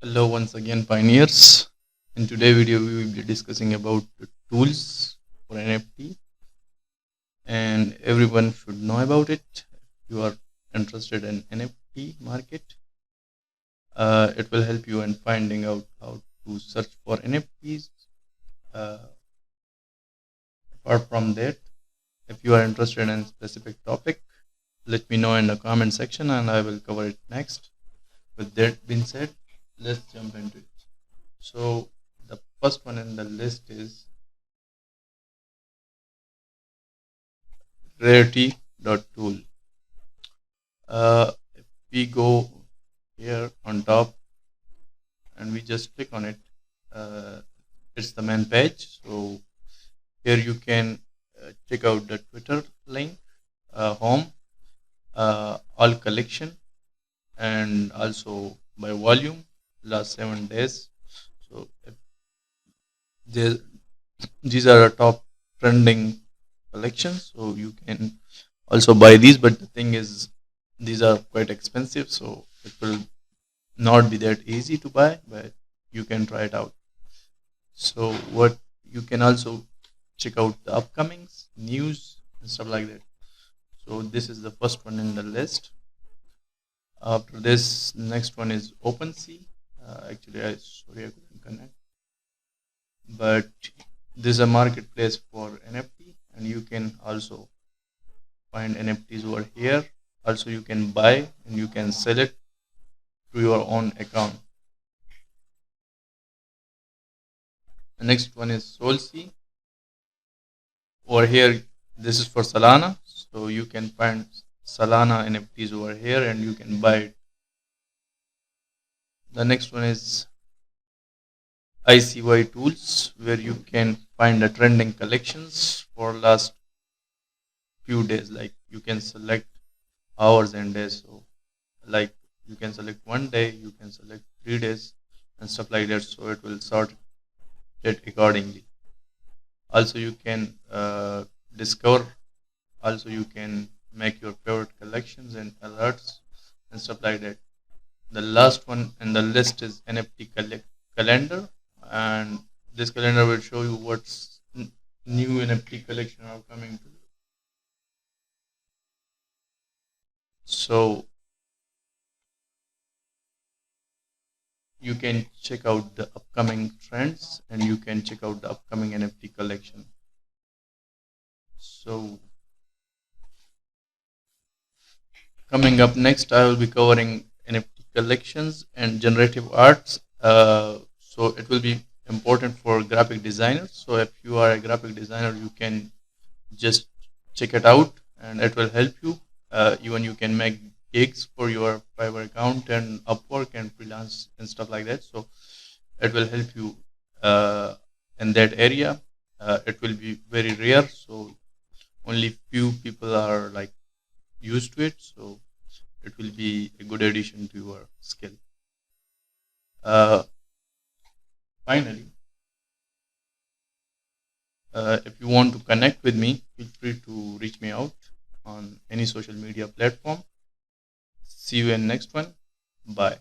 Hello once again pioneers. In today's video we will be discussing about the tools for NFT and everyone should know about it. If you are interested in NFT market, it will help you in finding out how to search for NFTs. Uh, Apart from that, if you are interested in a specific topic, let me know in the comment section and I will cover it next. With that being said, let's jump into it. So the first one in the list is rarity.tool. If we go here on top and we just click on it, uh, it's the main page. So here you can check out the Twitter link, home, all collection, and also by volume, last 7 days. So if there, these are the top trending collections, so you can also buy these. But the thing is, these are quite expensive, so it will not be that easy to buy, but you can try it out. So what you can also check out the upcomings, news and stuff like that. So this is the first one in the list. After this, next one is OpenSea. Actually, I couldn't connect, but this is a marketplace for NFT, and you can also find NFTs over here. Also, you can buy and you can sell it to your own account. The next one is SolSea. Over here, this is for Solana, so you can find Solana NFTs over here and you can buy it. The next one is ICY Tools, where you can find the trending collections for last few days. Like you can select hours and days. So, like you can select 1 day, you can select 3 days, and stuff like that. So it will sort it accordingly. Also you can discover, also you can make your favorite collections and alerts and stuff like that. The last one in the list is NFT calendar, and this calendar will show you what's new NFT collection are coming to. So you can check out the upcoming trends and you can check out the upcoming NFT collection. So coming up next, I will be covering NFT collections and generative arts. So it will be important for graphic designers. So if you are a graphic designer, you can just check it out and it will help you. Even you can make gigs for your Fiverr account and Upwork and freelance and stuff like that. So it will help you in that area. It will be very rare, so only few people are like used to it. So it will be a good addition to your skill. Uh, Finally, if you want to connect with me, feel free to reach me out on any social media platform. See you in next one. Bye.